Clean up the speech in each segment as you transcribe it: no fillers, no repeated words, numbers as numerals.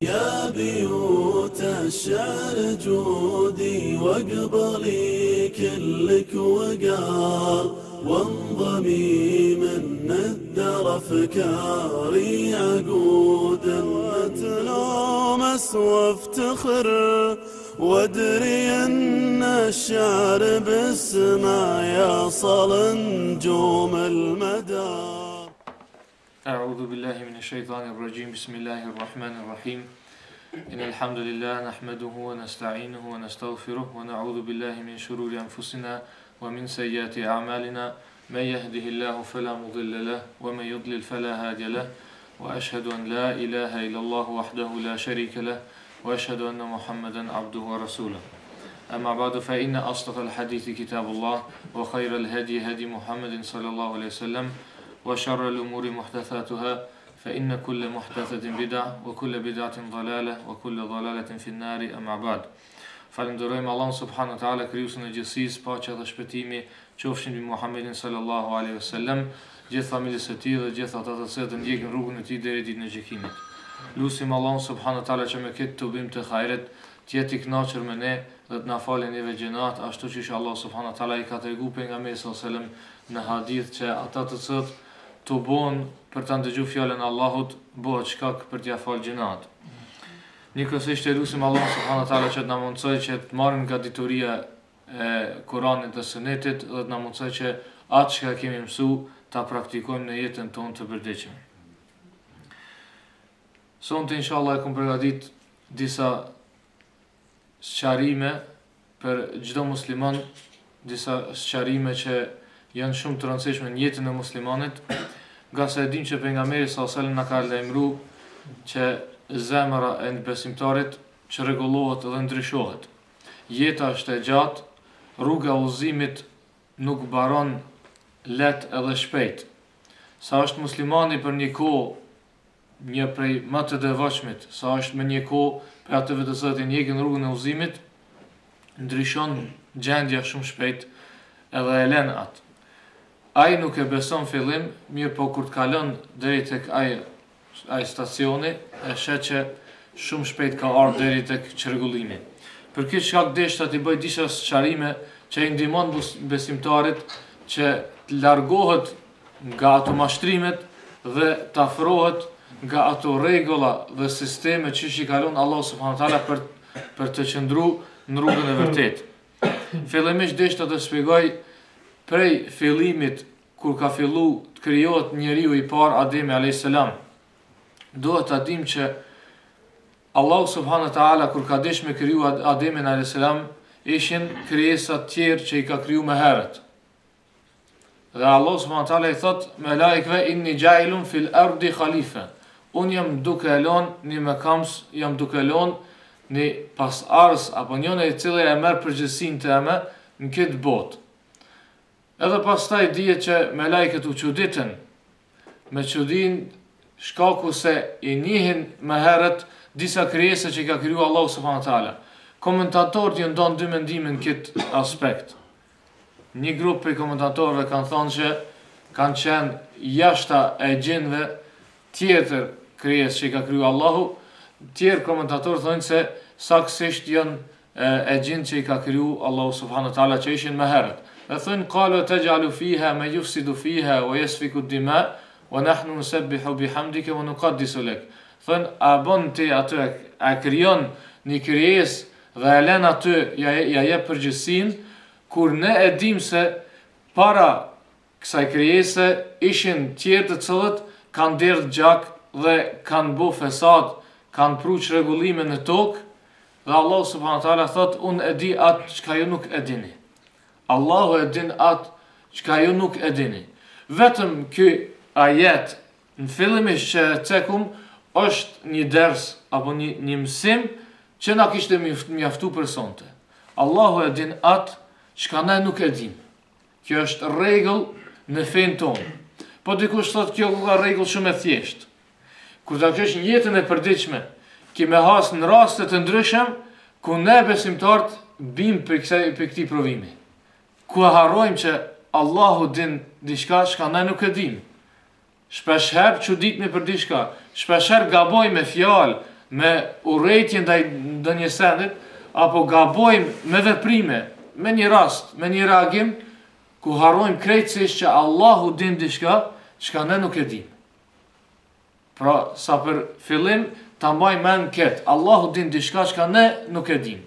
يا بيوت الشعر جودي واقبلي كلك وقار وانضمي من الدر افكاري عقود متلومس وافتخر وادري ان الشعر بالسما يصل نجوم المدار. أعوذ بالله من الشيطان الرجيم. بسم الله الرحمن الرحيم. إن الحمد لله نحمده ونستعينه ونستغفره ونعوذ بالله من شرور أنفسنا ومن سيئات أعمالنا. من يهده الله فلا مضل له ومن يضلل فلا هادي له وأشهد أن لا إله إلا الله وحده لا شريك له وأشهد أن محمدا عبده ورسوله. أما بعد فإن أصدق الحديث كتاب الله وخير الهدي هدي محمد صلى الله عليه وسلم وشر الأمور محدثاتها فإن كل محدثة بدعة وكل بدعة ضلالة وكل ضلالة في النار. أما بعد. Falenderojmë Allahun subhanahu wa taala, krijuesin e gjithësisë, paqja dhe shpëtimi qofshin mbi Muhammedin sallallahu alaihi wasallam, gjithë familjes së tij dhe gjithë ata të cilët ndjekin rrugën e tij deri ditën e gjykimit. Lutim Allahun subhanahu wa taala që me këtë tubim të hajret të jetë i kënaqur me ne dhe të na falë neve gjinat, ashtu siç Allah subhanahu wa taala i ka treguar pejgamberit sallallahu alaihi wasallam në hadith që ata të cilët të bon për të ndëgju fjallën Allahut, bëhet shkak për t'ja falë gjinat. Njëkohësisht e lutim Allah subhanahu wa taala që të na mundsoj që të marrim nga dituria e Kuranit dhe Sunetit dhe të na mundsoj që atë që kemi mësuar ta praktikojmë në jetën tonë të përditshme. Sonte inshallah e kam përgatitur disa sqarime për çdo musliman, disa sqarime që janë shumë të rëndësishme në jetën e muslimanit, nga se e dim që pejgamberi sallallahu alajhi wasallam na ka lajmëruar që zemra e besimtarit që rregullohet dhe ndryshohet. Jeta është e gjatë, rruga e udhëzimit nuk mbaron lehtë edhe shpejt. Sa është muslimani për një kohë një prej më të devotshmit, sa është me një kohë për atë të cilët i ndjekin rrugën e udhëzimit, ndryshon gjendja shumë shpejt edhe e lën atë. Ai nuk e beson fillim, mirë po kur të kalon deri tek ai stacioni, e shet që shumë shpejt ka ardhur deri tek çrregullimi. Për këtë shkak deshta t'i bëj disa sqarime që i ndihmon besimtarit që të largohet nga ato mashtrimet dhe të afrohet nga ato rregulla dhe sisteme që i kalon Allah subhanahu wa taala për të qëndruar në rrugën e vërtetë. Fillimisht deshta të shpjegoj prej fillimit kur ka fillu të krijohet njeriu i parë Ademi alayhis salam. Duhet ta dim që Allah subhanahu wa taala kur ka dëshirë me kriju Ademin alayhis salam, ishin krijesa të tjerë që i ka kriju më herët. Dhe Allah subhanahu wa taala i thot melekëve inni ja'ilun fil ardi khalifa. Unë jam duke lënë një mëkams, jam duke lënë një pasardhës apo njëri i cili e merr përgjegjësinë tëme në këtë botë. Edhe pastaj dihet që me lajket u çuditën, me çudin shkaku se i njihin më herët disa krijesa që ka krijuar Allahu subhanahu wa taala. Komentatorët janë dhënë dy mendime në këtë aspekt. Një grup prej komentatorëve kanë thënë që kanë qenë jashta e gjinëve tjetër krijesë që ka krijuar Allahu, tjerë komentatorë thonë se saktësisht janë e gjinë që i ka krijuar Allahu subhanahu wa taala që ishin më herët. Dhe thënë, qalu taj'alu fiha ma yufsidu fiha wa yasfiku ad-dima wa nahnu nusabbihu bihamdika wa nuqaddisu lak. Thënë, a bën ti atë, a krijon një krijesë dhe e lën aty, ja jep përgjegjësinë, kur ne e dim se para kësaj krijese ishin tjerë të cilët kanë derdhë gjak dhe kanë bu fesad, kanë pru çrregullime në tokë, dhe Allah subhanahu wa taala thot, unë e di atë çka ju nuk e dini. Allahu e din atë çka ju nuk e dini. Vetëm ky ajet në fillimisht që cekum është një ders apo një mësim që na kishte mjaftu për sonte. Allahu e din atë çka ne nuk e dim. Kjo është rregull në fen tonë. Po dikush thot kjo ka rregull shumë e thjeshtë. Kur ta kesh në jetën e përditshme, ki me has në raste të ndryshëm ku ne besimtarët bim për këtij provimi. Ku harrojmë që Allahu din diçka që ne nuk e dim. Shpeshherë çuditemi për diçka, shpeshherë gabojmë me fjalë me urrëtitje ndaj ndonjë sendit, apo gabojmë me veprime, me një rast, me një reagim, ku harrojmë krejtësisht që Allahu din diçka, çka ne nuk e dim. Pra, sa për fillim, ta mbajmë mend këtë, Allahu din diçka çka ne nuk e dim.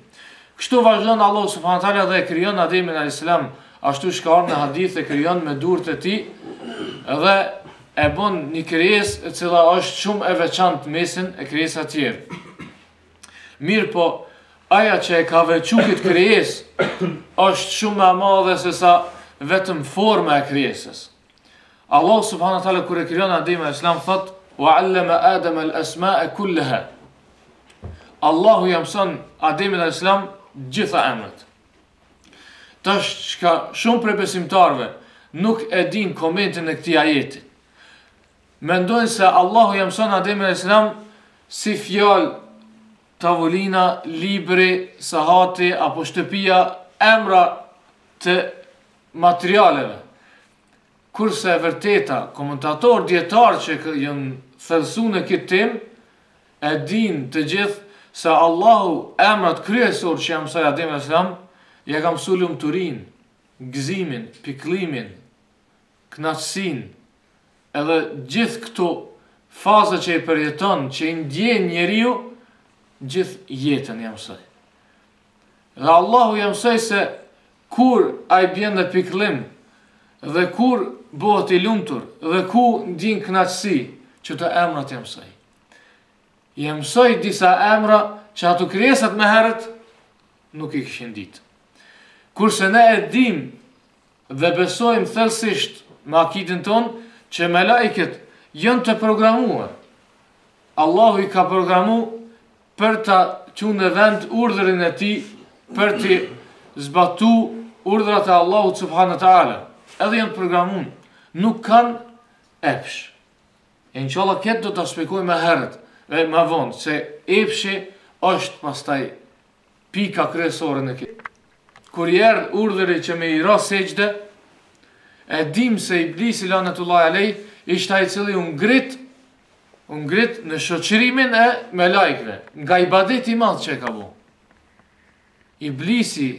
Kështu vazhdon Allahu subhanahu wa taala dhe e krijon Ademin alayhis salam, ashtu shka në hadith e krijon me durët e tij dhe e bën një krijesë e cila është shumë e veçantë mesin e krijesave të tjera. Mirë po, aja që e ka veçu këtë krijesë është shumë më e madhe se sa vetëm forma e krijesës. Allah subhanahu wa taala kur e krijon Ademin alayhis salam thot: "Wa 'allama Adama al-asma'a kullaha." Allahu ja mëson Ademin alayhis salam gjitha emrat. Tash çka shumë prej besimtarëve nuk e din komentin e këtij ajeti. Mendojnë se Allahu ja mëson Ademin alayhis salam si fjalë, tavolina, libri, sahati apo shtëpia, emra të materialeve. Kurse e vërteta, komentator dietar që janë thellësuar në këtë temë e din të gjithë se Allahu emrat kryesor që ja mësoi Ademin alayhis salam ja ka mësuar lumturinë, gëzimin, pikëllimin, kënaqësinë, edhe gjithë këto faza që i përjeton, që i ndjen njeriu, gjithë jetën ja mësoi. Dhe Allahu ja mësoi se kur ai bjen në pikëllim dhe kur bëhet i lumtur dhe ku ndjen kënaqësi, që të emrat ja mësoi. I mësoi disa emra që ato krijesat më herët nuk i kishin ditë. Kurse ne e dim dhe besojmë thellësisht me akidin ton që melajket janë të programuar. Allahu i ka programu për ta çuar në vend urdhrin e tij, për të zbatu urdhrat e Allahut subhanahu wa taala. Edhe janë programuar, nuk kanë epsh. E inshallah këtë do të shpjegoj më herët e më vonë se epshi është pastaj pika kryesore në këtë. Kur jerdh urdhri që me i ra sejdë, e dim se Iblisi lanetullahi alej ishte ai i cili u ngrit në shoqërimin e melajkëve, nga ibadeti i madh që e ka bu. Iblisi,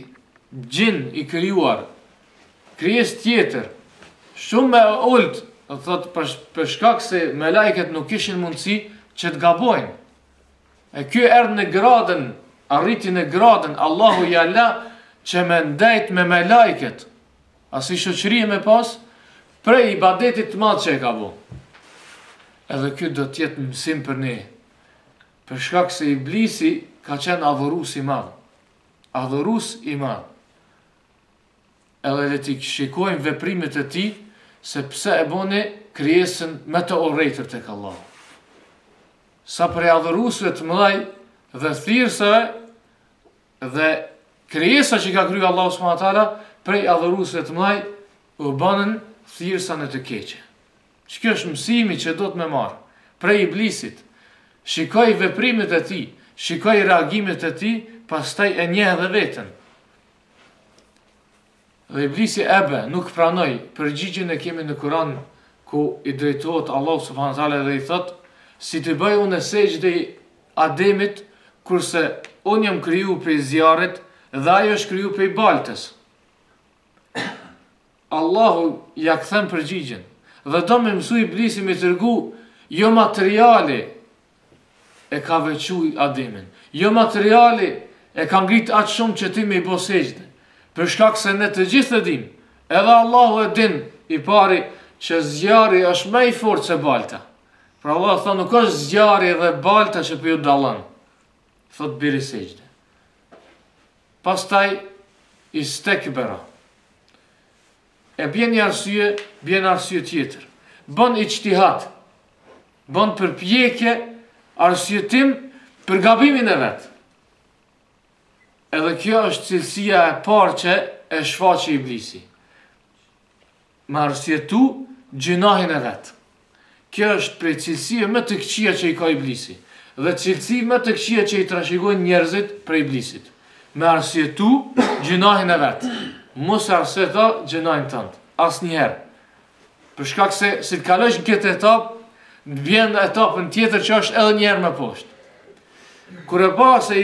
gjin i krijuar, krijesë tjetër, shumë me ult, thot për shkak se melajket nuk kishin mundësi që të gabojnë. E ky erdhi në gradën, arriti në gradën Allahu ja la që me ndajt me melajket, asi shoqëri me pas, prej ibadetit të madh që e ka bu. Edhe ky do t'jetë mësim për ne, për shkak se Iblisi ka qenë adhurus i madh. Adhurus i madh. Edhe le t'i shikojmë veprimet e tij, se pse e boni krijesën me të urrëtur tek Allahu. Sa prej adhurusve të mëdhaj dhe thirrsave dhe krijesa që ka kryer Allahu subhanahu wa taala, prej adhurusve të mëdhaj u bënën thirrsa në të keqe. Kjo është mësimi që do të më marr prej Iblisit. Shikoj veprimet e tij, shikoj reagimet e tij, pastaj e njeh edhe veten. Dhe Iblisi nuk pranoi përgjigjen e kemi në Kur'an ku i drejtohet Allahu subhanahu wa taala dhe i thot: "Si të bëj unë sejdë Ademit, kurse unë jam kriju prej zjarrit dhe ai është kriju prej baltës." Allahu ja kthen përgjigjen dhe do me mësu Iblisi me tërgu jo materiali e ka veçu Ademin, jo materiali e ka ngrit atë shumë që ti me i bo sejdë, për shkak se ne të gjithë e dim, edhe Allahu e din i pari që zjarri është më i fortë se balta. Pra Allah thot nuk është zjarri dhe balta që për ju dallon, thot biri sejdë. Pastaj istekbera. E bjen një arsye tjetër. Bën ijtihad. Bën përpjekje, arsyetim për gabimin e vet. Edhe kjo është cilësia e parë që e shfaqi Iblisi. Me arsyetu gjunahin e vet. Kjo është prej cilësive më të këqija që i ka Iblisi. Dhe cilësi më të këqija që i trashëgojnë njerëzit për Iblisit. Me arsyetu gjunahin e vet. Mos arsyeto gjunahin tënd. Asnjëherë. Për shkak se si të kalosh në këtë etapë, vjen etapën tjetër që është edhe një herë më poshtë. Kur e pa se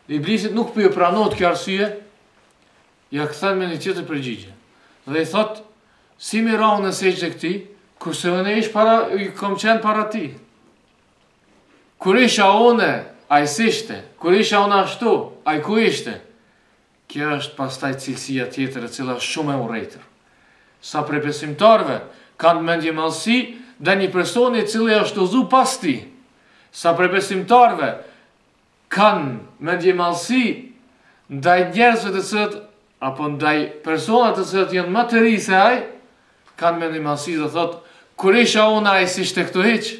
Iblisit nuk po ju pranohet kjo arsye, ja kthen me një tjetër përgjigje. Dhe i thot, si mi rau në seqë këti, kurse unë kom qenë para ti. Kur isha une, a i sishte, kur isha une ashtu, a i ku ishte. Kjo është pastaj cilësia tjetër e cila është shumë e urrejtër. Sa prej besimtarve kanë mendje mallësi dhe një personi i cili është udhëzu pas ti. Sa prej besimtarve kanë mendje mallësi ndaj njerëzve të cilët apo ndaj personat të cilët janë më të ri se ai, kanë mendje mallësi dhe thotë kur isha unë ai s'ishte këtu hiç.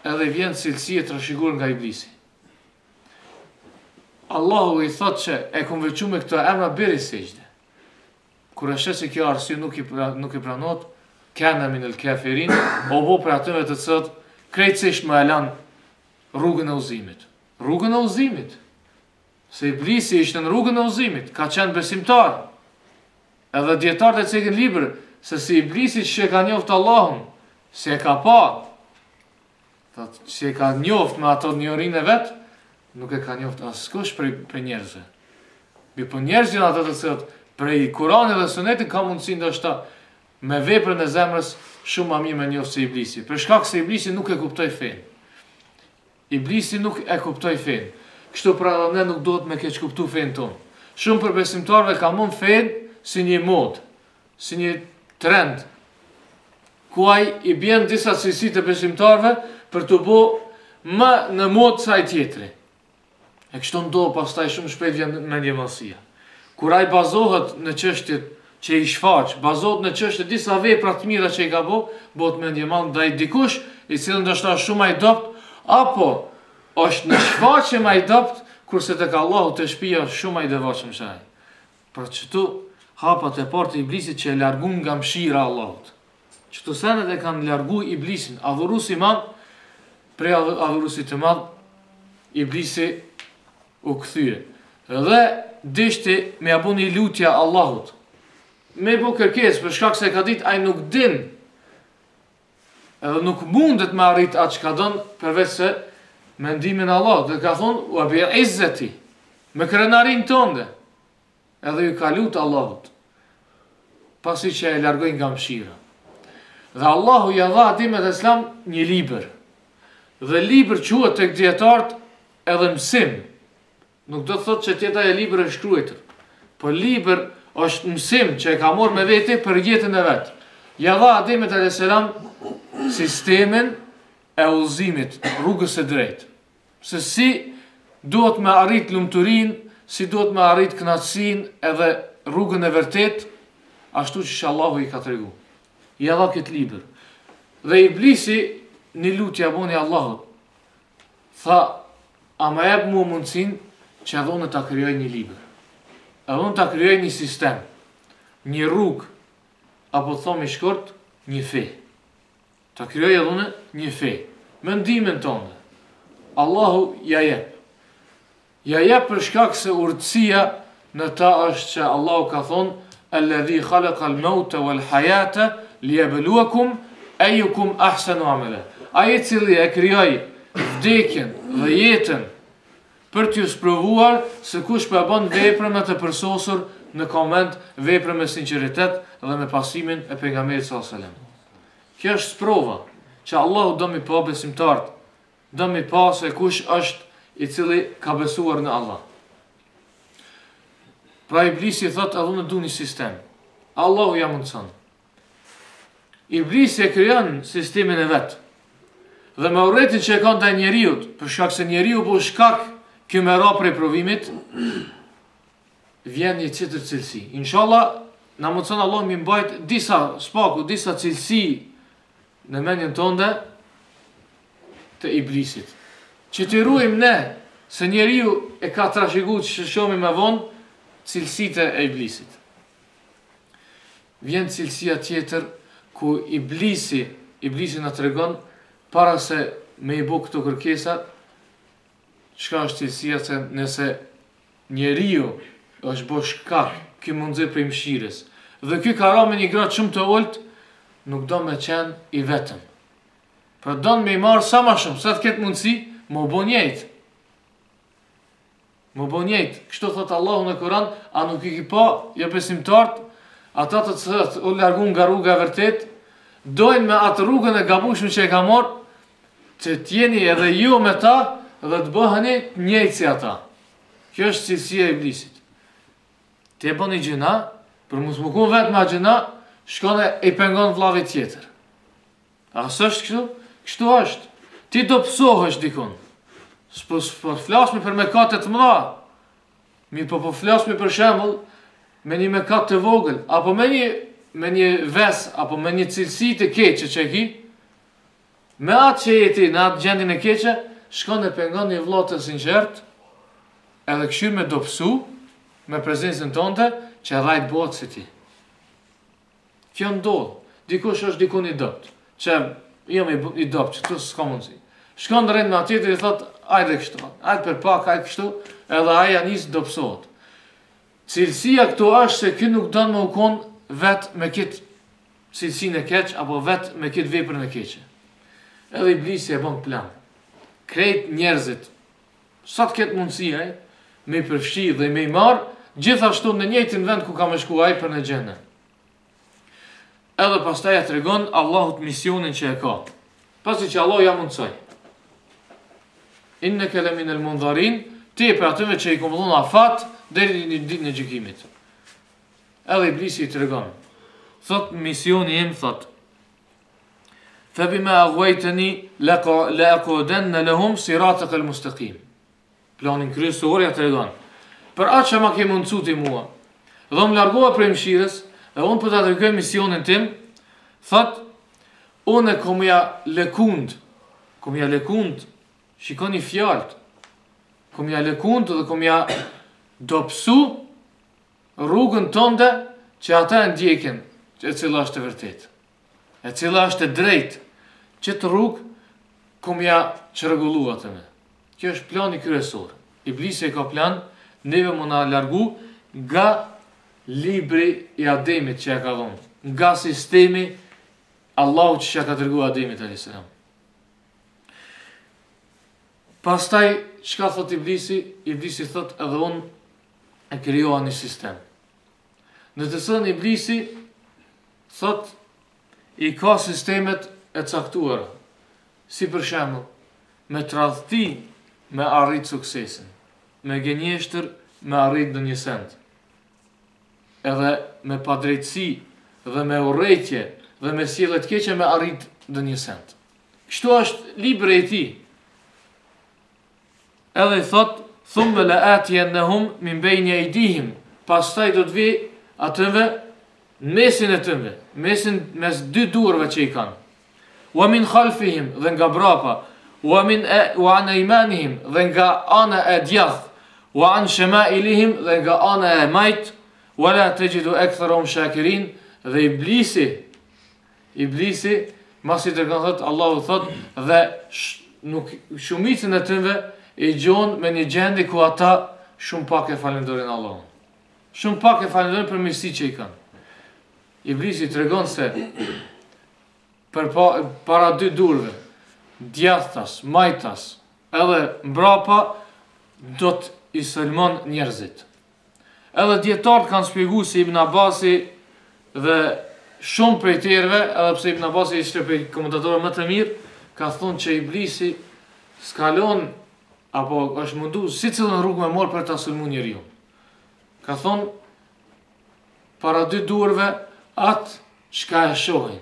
Edhe vjen cilësi e trashëguar nga Iblisi. Allahu i thot që e kom veçu me këto emra biri sejdë. Kur e sheh se kjo arsye nuk i pranohet, kana min el kafirin, o bo për atyre të cilët krejtësisht më e lanë rrugën e udhëzimit. Rrugën e udhëzimit. Se Iblisi ishte në rrugën e udhëzimit, ka qenë besimtar. Edhe dietarët e cekën libër se si Iblisi që ka njoft Allahun, se e ka pa, që e ka njoft me ato njohurinë e vet, nuk e ka njoft askush për njerëzve. Mi për njerëzin ato të cilët prej Kuranit dhe Sunetit ka mundësi ndoshta me veprën e zemrës shumë më mirë me njoft se Iblisi. Për shkak se Iblisi nuk e kuptoi fen. Iblisi nuk e kuptoi fen. Kështu pra ne nuk duhet me keq kuptu fen ton. Shumë për besimtarve ka mund fen si një mod, si një trend, kuaj i bjen disa cilësi të besimtarve për të bo më në mod sa i tjetri. E kështu ndohë pastaj shumë shpejt vjen mendje mallësia. Kur ai bazohet në çështjet që i shfaq, bazohet në çështje disa vepra të mira që i ka bëhet mendje mall ndaj dikush i cili ndoshta është shumë ai dopt, apo është në shfaqje më ai dopt, kurse tek Allahu te shtëpia është shumë ai devotshëm se ai. Për çtu hapat e parë të Iblisit që e largun nga mëshira e Allahut. Çto senet e kanë largu Iblisin, adhurusi madh, prej adhurusit të madh, Iblisi u kthye. Dhe dishti me abu një lutja Allahut. Me bu kërkesë, për shkak se ka ditë ai nuk din, edhe nuk mundet me arrit atë që ka dënë, përveç se mendimin Allahut. Dhe ka thonë, u abi izzeti, me krenarin tënde. Edhe ju ka lutë Allahut, pasi që e largojnë nga mëshira. Dhe Allahu ja dha Ademit e Islam një libër. Dhe libër quhet tek dietarët edhe mësim. Nuk do të thotë që tjeta e libër është shkruar, po libër është mësim që e ka marrë me vete për jetën e vet. Ja dha Ademit e Islam sistemin e udhëzimit, rrugës së drejtë. Se si duhet me arrit lumturinë, si duhet me arrit kënaqësinë edhe rrugën e vërtet, ashtu që Allahu i ka tregu. Ja dha këtë libër. Dhe Iblisi një lutje aboni Allahut. Tha, a ma jep mua mundësin që edhe unë ta krijoj një libër. Edhe unë ta krijoj një sistem, një rrugë, apo thomi shkurt, një fe. Ta krijoj edhe unë një fe. Mendimin tonë. Allahu ja jep. Ja jep për shkak se urtësia në ta është që Allahu ka thonë alladhi khalaqa al-mauta wal-hayata liyabluwakum ayyukum ahsanu amala. Ai i cili e krijoi vdekjen dhe jetën për t'ju sprovuar se kush po bën veprën më të përsosur në koment, veprën me sinqeritet dhe me pasimin e pejgamberit sallallahu alajhi wasallam. Kjo është sprova që Allahu do mi pa besimtarët, do mi pa se kush është i cili ka besuar në Allah. Pra Iblisi thot edhe unë du një sistem. Allahu ja mundson. Iblisi e krijon sistemin e vet. Dhe me urrëtin që e ka ndaj njeriut, për shkak se njeriu po shkak kjo me ra prej provimit, vjen një tjetër cilësi. Inshallah, na mundson Allah mi mbajt disa spaku, disa cilësi në mendjen tonë të Iblisit. Që të ruajmë ne se njeriu e ka trashëguar që shohim më vonë cilësitë e Iblisit. Vjen cilësia tjetër ku Iblisi na tregon para se me i bë këto kërkesa, çka është cilësia se nëse njeriu është bërë shkak ky mundësi për mëshirës, dhe ky ka rënë me një grad shumë të ulët, nuk do me qenë i vetëm. Pra do me i marë sa ma shumë, sa të ketë mundësi, Më bo njejt. Më bo njejt. Kështu thot Allahu në Kur'an, a nuk i ki pa, jo besimtarët, ata të cilët u largun nga rruga e vërtet, dojnë me atë rrugën e gabueshme që e ka marrë, që t'jeni edhe ju me ta dhe të bëheni njëjtë si ata. Kjo është cilësia e iblisit. Ti e bëni gjëna, për mos më kun vetë me gjëna, shkon e i pengon vllavit tjetër. A s'është kështu? Kështu është. Ti do pësohesh dikun. Po flasmi për mëkate të mëdha. Mi po flasmi për shembull me një mëkat të vogël, apo me një ves, apo me një cilësi të keqe që e ki, me atë që jeti në atë gjendin e keqe, shkon e pengon një vëlla të sinqert, edhe këshir me dopsu, me prezencën tonte, që edhe ai të bëhet si ti. Kjo ndodh. Dikush është dikun i dopt, që jam i dopt, që të s'ka mundsi. Shkon drejt me atje dhe i thot, ajde kështu, ajde për pak, ajde kështu, edhe aja nis dopsohet. Cilësia këtu është se ky nuk don më u kon vetë me këtë cilësinë e keq, apo vetë me këtë veprën e keqe. Edhe iblisi e bën plan. Krejt njerëzit, sa të ketë mundësi ai, me i përfshi dhe me i marr, gjithashtu në njëjtin vend ku ka më shku ai për në xhenem. Edhe pastaj ja tregon Allahut misionin që e ka. Pasi që Allah ja mundsoi. Innaka la minal mundharin, ti për atyve që i kom dhënë afat deri në ditën e gjykimit. Edhe iblisi i tregon. Thot misioni im thot: fa bima aghwaytani la aqudanna lahum siratak almustaqim. Planin kryesor ja tregon. Për atë që ma ke mundsu ti mua, dhe më largova prej mëshirës, dhe unë për të tregoj misionin tim, thot, unë kom ja lekund, shikoni fjalët, kom ja lekund dhe kom ja dopsu rrugën tënde që ata e ndjekin, e cila është e vërtet, e cila është e drejt, që të rrugë kom ja çrregullu atë me. Kjo është plani kryesor. Iblisi e ka plan, neve më na largu nga libri i Ademit që e ka dhënë, nga sistemi Allahu që ka treguar Ademit alayhis salam. Pastaj çka thot iblisi? Iblisi thot edhe unë e krijova një sistem. Në të cilën iblisi thot i ka sistemet e caktuara, si për shembull me tradhti me arrit suksesin, me gënjeshtër me arrit në një send, edhe me padrejtësi dhe me urrëtie dhe me sjellje të keqe me arrit në një send. Kështu është libri i tij. Edhe i thot, thumma la'atiyannahum min bayni aydihim, pastaj do të vi atyve mesin e tyre, mes dy durrëve që i kanë. Wa min khalfihim, dhe nga brapa, wa an aymanihim, dhe nga ana e djathtë, wa an shama'ilihim, dhe nga ana e majt, wala tajidu aktharahum shakirin, dhe iblisi masi të kanë thot, Allahu thot, dhe shumicën e tyre i gjon me një gjendje ku ata shumë pak e falenderojnë Allahun. Shumë pak e falenderojnë për mirësitë që i kanë. Iblisi tregon se para dy durve, djathtas, majtas, edhe mbrapa do të i sulmon njerëzit. Edhe dietarët kanë shpjeguar se Ibn Abasi dhe shumë prej tjerëve, edhe pse Ibn Abasi ishte prej komentatorëve më të mirë, ka thonë që iblisi skalon apo është mundu si cilën rrugë me morë për ta sulmu njeriu. Ka thonë, para dy durve, atë çka e shohin.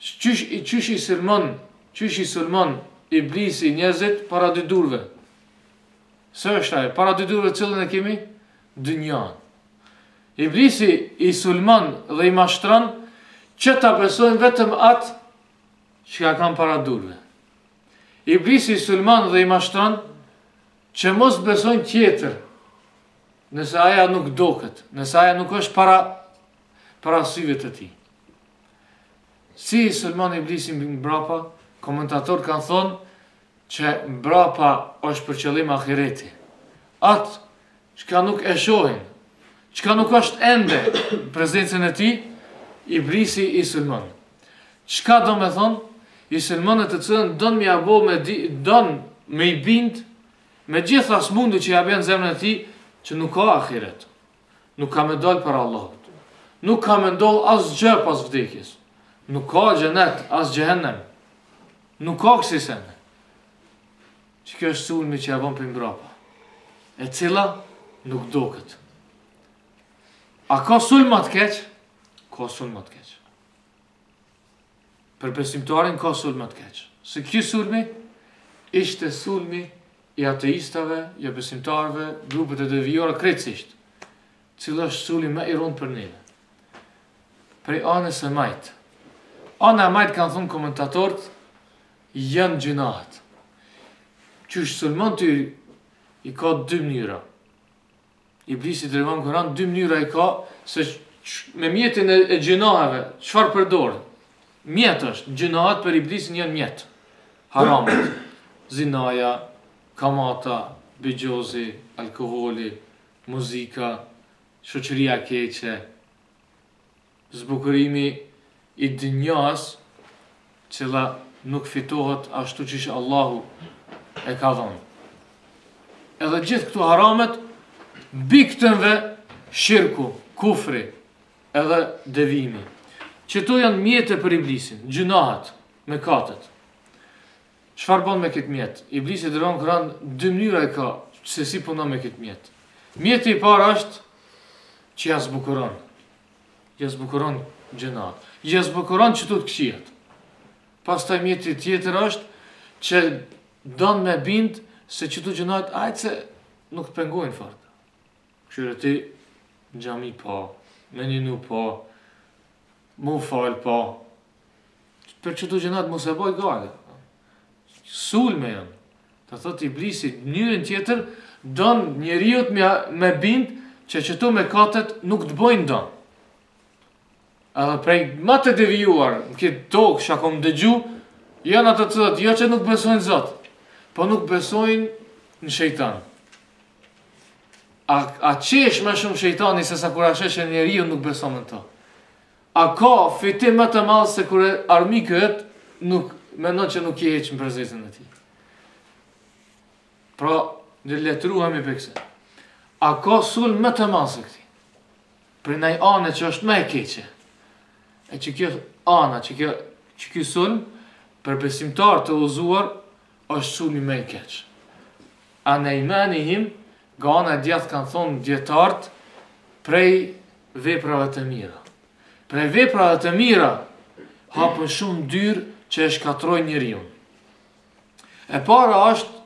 Qysh i sulmon iblisi njerëzit para dy durve. Së është ajo, para dy durve cilën e kemi? Dynjan. Iblisi i sulmon dhe i mashtron që ta besojnë vetëm atë që kanë para durve. Iblisi i sulmon dhe i mashtron që mos besojnë tjetër, nëse aja nuk doket, nëse aja nuk është para syve të tij. Si i sulmon iblisi mbrapa, komentatorë kanë thonë që mbrapa është për qëllim ahireti. Atë çka nuk e shohin, çka nuk është ende prezencën e tij, iblisi i sulmon. Çka do me thonë? I sulmon e të cilën don me i bind me gjitha smundu që ja bën zemrën e tij që nuk ka ahiret. Nuk ka me dal për Allahut. Nuk ka me ndodh asgjë pas vdekjes. Nuk ka xhenet as xhehenem. Nuk ka kësi sene. Që kjo është sulmi që ja bën për mbrapa, e cila nuk doket. A ka sulma të keq? Ka sulma të keq. Për besimtarin ka sulma të keq. Se ky sulmi ishte sulmi i ateistave, i besimtarve, grupet e devijore krejtësisht, cila është sulmi më i rënd për neve. Prej anës e majtë. Ana e majtë kanë thunë komentatorët, janë gjinahet. Qysh sulmon ty i ka dy mënyra. Iblisi të rëvan Kur'an, dy mënyra i ka, se me mjetin e gjinaheve, çfarë përdor? Mjet është, gjinahet për iblisin janë mjet. Haramet, zinaja, kamata, bigjozi, alkoholi, muzika, shoqëria keqe, zbukurimi i dinjas, cila nuk fitohet ashtu që ishte Allahu e ka dhënë. Edhe gjithë këtu haramet biktënve shirku, kufri, edhe devimi. Qëto janë mjete për iblisin, gjunahat, mëkatet. Çfarë bën me këtë mjet? Iblisi dëron Kur'an dy mënyra e ka se si punon me këtë mjet. Mjeti i parë është që ja zbukuron. Ja zbukuron gjunahat. Ja zbukuron çdo të këqijat. Pastaj mjeti tjetër është që don me bind se çdo gjunahat ajse nuk pengojnë fort. Këshire ti në xhami po, me një po, mu fal po. Për çdo gjunahat mos e bëj gale. Sulme janë. Të thot iblisi, njërin tjetër don njeriu me bind që çto mëkatet nuk të bëjnë don. Edhe prej më të devijuar, në këtë tokë që kom dëgju, janë ato të thotë, jo që nuk besojnë Zot, po nuk besojnë në shejtan. A qesh më shumë shejtani se sa kur ashesh e njeriu nuk beson në to. A ka fitim më të madh se kur armikët nuk mendon që nuk i heq në prezencën e tij. Pra, ne letruhemi për këtë. A ka sulm më të madh se këti? Për ndaj anë që është më e keqe. E që kjo ana, që kjo sulm për besimtar të udhëzuar është sulmi më i keq. Ana imanihim, nga ana e djathtë kanë thonë dietarët, prej veprave të mira. Prej veprave të mira hapën shumë dyrë që e shkatrojnë njeriu. E para është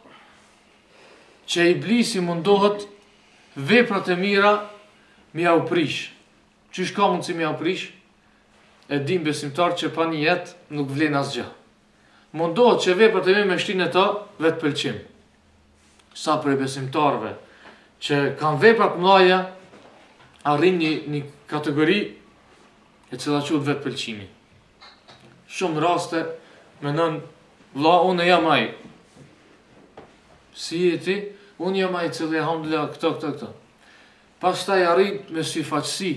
që iblisi mundohet veprat e mira m'ia u prish. Çish ka mundsi m'ia u prish? E dim besimtar që pa një jetë nuk vlen asgjë. Mundohet që veprat e mira me shtinë to vetë pëlqim. Sa për besimtarve që kanë vepra të mëdha arrin një kategori e cila quhet vetë pëlqimi. Shumë raste mendon vlla unë jam ai. Si e ti? Unë jam ai i cili alhamdulillah këto. Pastaj arrit me syfaqësi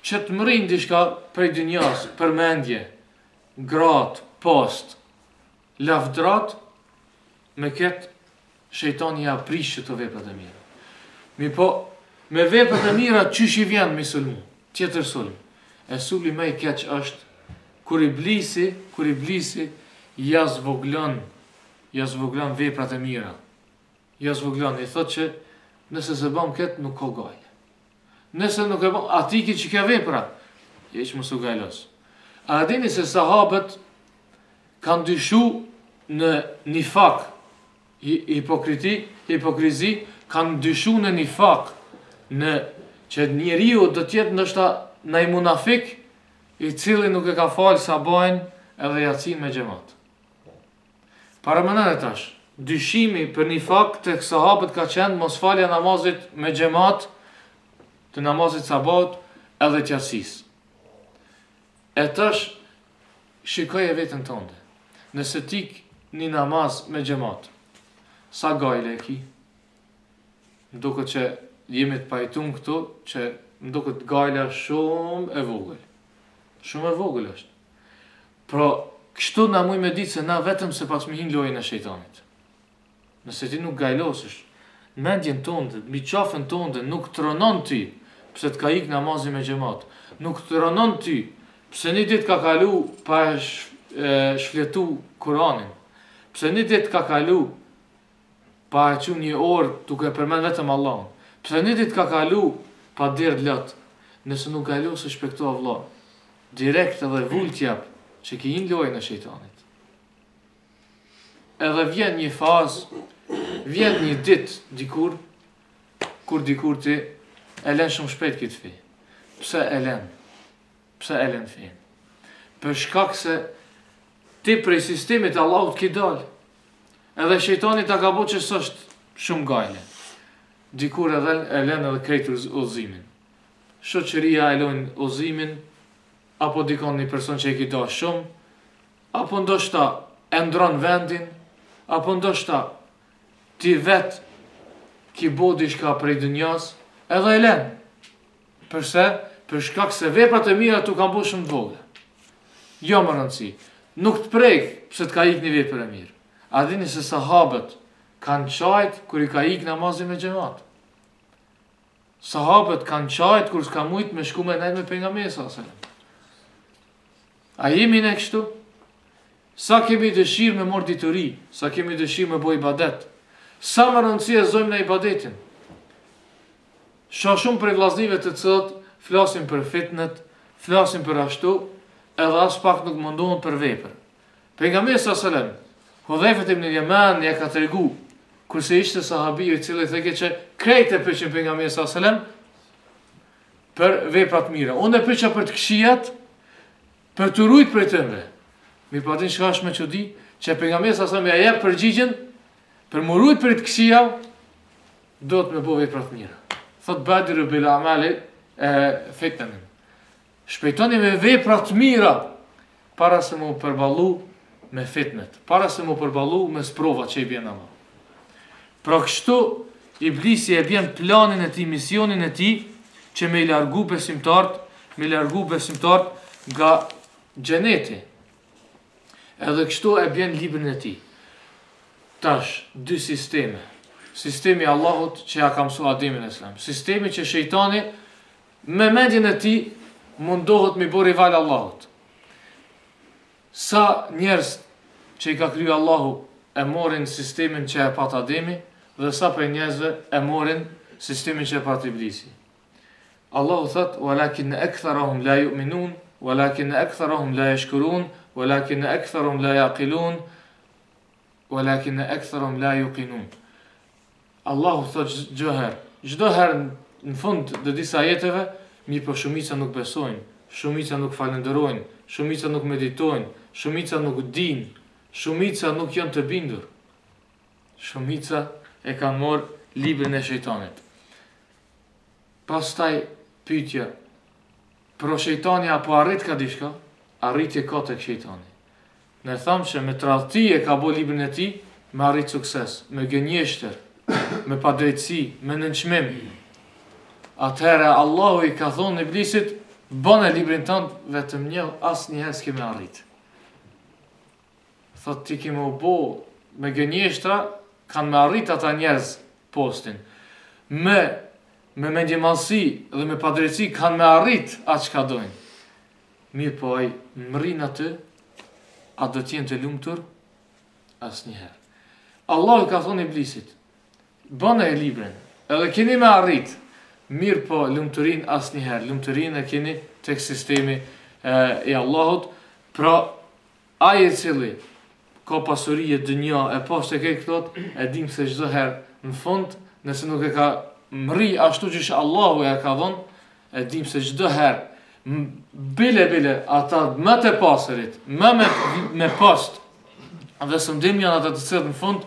që të mërin diçka prej dynjas, përmendje, grat, post, lavdrat, me këtë shejtani ja prish këto veprat e mira. Mi po, me veprat e mira qysh i vjen me sulmu, tjetër sulm. E sulmi më i keq është kur iblisi ja zvoglon veprat e mira. Ja zvoglon, i thot që nëse se bëm këtë nuk ka gajle. Nëse nuk e bëm, ati ki që ka vepra, je që mësu gajlos. A dini se sahabët kanë dyshu në nifak, hipokrizi, kanë dyshu në nifak, në që njeriu do tjetë nështë në i munafik, i cili nuk e ka falë sabajnë edhe jacin me gjemat. Paramënën e tash, dyshimi për nifak të sahabët ka qenë mos falja namazit me gjemat, të namazit sabat edhe të jacis. E tash, shikoj e vetën tënde. Nëse tik një namaz me gjemat, sa gajle e ki? Nduke që jemi të pajtun këtu, që nduke të gajle shumë e vogël. Shumë e vogël është. Pro, kështu na muj me ditë se na vetëm se pas mi hin lojën e shejtanit. nëse ti nuk gajlosësh, mendjen tënde, mbi qafën tënde nuk të rënon ty, pse të ka ik namazi me xhamat, nuk të rënon ty, pse një ditë ka kalu pa shfletu Kur'anin, pse një ditë ka kalu pa e që një orë duke përmend vetëm Allahun, pse një ditë ka kalu pa dirë lot, nëse nuk gajlosësh për këto vëlla, direkt edhe vull t'jap që ki një lojë në shejtanit. Edhe vjen një fazë, vjen një ditë dikur, kur dikur ti e len shumë shpejt këtë fi. Pse e len? Pse e len fi? Për shkak se ti prej sistemit Allahut ki dal. Edhe shejtani ta ka bo që s'është shumë gajle. Dikur edhe e len edhe krejt udhëzimin. Shoqëria e lën udhëzimin, apo dikon një person që e ki dash shumë, apo ndoshta e ndron vendin, apo ndoshta ti vet ki bo diçka prej dunjas, edhe e len. Përse? Për shkak se veprat e mira tu kanë bo shumë të vogla. Jo më rëndësi. Nuk të prek pse të ka ik një vepër e mirë. A dini se sahabët kanë qajt kur i ka ik namazin me xhamat. Sahabët kanë qajt kur s'ka mujt me shku me nejt me pejgamberin sallallahu alajhi wasallam. A jemi ne kështu? Sa kemi dëshirë me mor dituri, sa kemi dëshirë me bo ibadet, sa më rëndësi e zojmë në ibadetin. Shumë për vllaznive të cilët flasin për fitnet, flasin për ashtu, edhe as pak nuk mundohen për vepër. Pejgamberi sallallahu alajhi wasallam, Hudhaifat ibn Yaman ja ka tregu, kurse ishte sahabi i cili thekë që krejt e pyetën pejgamberin sallallahu alajhi wasallam për veprat mira. Unë e pyetja për të këqijat, për të rujt për tëmre. Mi pa din shka është me çudi, që pejgamberi sallallahu alajhi wasallam ja jep përgjigjen për më rujt për të këqija, do të me bo veprat mira. Thot badiru bil amali fitnen. Shpejtoni me veprat mira para se mu përballu me fitnet, para se mu përballu me sprovat që i bjen ama. Pra kështu iblisi e bjen planin e tij, misionin e tij që me i largu besimtart, nga xheneti. Edhe kështu e bjen librin e tij. Tash, dy sisteme. Sistemi Allahut që ja ka mësu Ademin e Islam. Sistemi që shejtani me mendjen e tij mundohet me bo rival Allahut. Sa njerëz që i ka kriju Allahu e morin sistemin që e pat Ademi, dhe sa për njerëzve e morin sistemin që e pat Iblisi. Allahu thot, walakin aktharuhum la yu'minun, walakin aktharuhum la yashkurun, walakin aktharuhum la yaqilun, walakin aktharuhum la yuqinun. Allahu thot çdo herë në fund të disa jetëve, mi për shumica nuk besojnë, shumica nuk falenderojnë, shumica nuk meditojnë, shumica nuk dinë, shumica nuk janë të bindur. Shumica e kanë marrë librin e shejtanit. Pastaj pyetja, pro shejtani apo arrit ka diçka? Arritje ka tek shejtani. Ne thamë që me tradhti e ka bo librin e tij, me arrit sukses, me gënjeshtër, me padrejtësi, me nënçmim. Atëherë Allahu i ka thonë Iblisit, bëne librin tënd, vetëm një, asnjëherë s'ke me arrit. Thot ti ki me u bo me gënjeshtra, kanë me arrit ata njerëz postin. Me mendjemallësi dhe me padrejtësi kanë me arrit atë çka dojnë. Mirë po ai mrin atë, a do t'jenë të lumtur? Asnjëherë. Allahu ka thonë Iblisit, bëne e librin, edhe keni me arrit, mirë po lumturin asnjëherë, lumturin e keni tek sistemi i Allahut, pra ai i cili ka pasuri e dënja e pas të kej këtot, e dim se çdo herë në fund, nëse nuk e ka mri ashtu që Allahu e ka dhënë, e dim se çdo herë bile ata më të pasërit, me post, dhe së mdim janë ata të cilët në fund,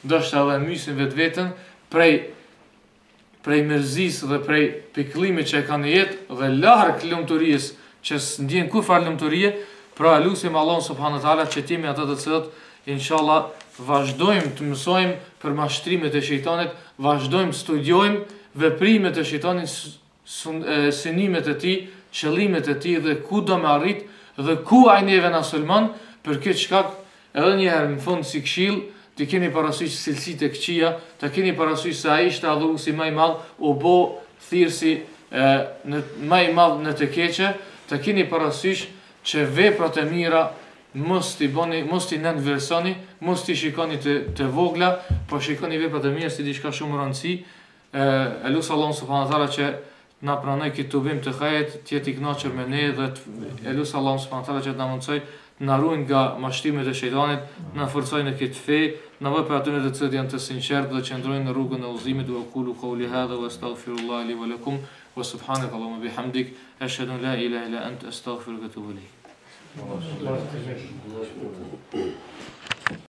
ndoshta edhe mysin vetveten prej mërzis dhe prej pikëllimit që e kanë në jetë dhe larg lumturisë që s'ndjen kurfar lumturie, pra lutim Allahun subhanahu wa taala që timi ata të cilët inshallah vazhdojmë të mësojmë për mashtrimet e shejtanit, vazhdojmë të studiojmë veprimet e shejtanit, synimet e tij, qëllimet e tij dhe ku do me arrit dhe ku ai neve na sulmon, për këtë shkak edhe një herë në fund si këshill Ti keni parasysh cilësitë e këqija, ta keni parasysh se ai ishte adhuruesi më i madh, u bë thirrsi më i madh në të keqe, ta keni parasysh që veprat e mira mos t'i nënvlerësoni, mos t'i shikoni të vogla, por shikoni veprat e mira si diçka shumë rëndësi. Elusi Allahun subhanahu wa taala që na pranoj këtë tubim të hajit, të jetë i kënaqur me ne dhe elusi Allahun subhanahu wa taala që na mundsoj na ruajnë nga mashtrimet e shejtanit, na forcojnë në këtë fe, na vë për atyre të cilët janë të sinqertë dhe qëndrojnë në rrugën e udhëzimit. Wa qulu qawli hadha wa astaghfirullah li wa lakum wa subhanaka allahumma bihamdik ashhadu an la ilaha illa anta astaghfiruka wa atubu ilayk.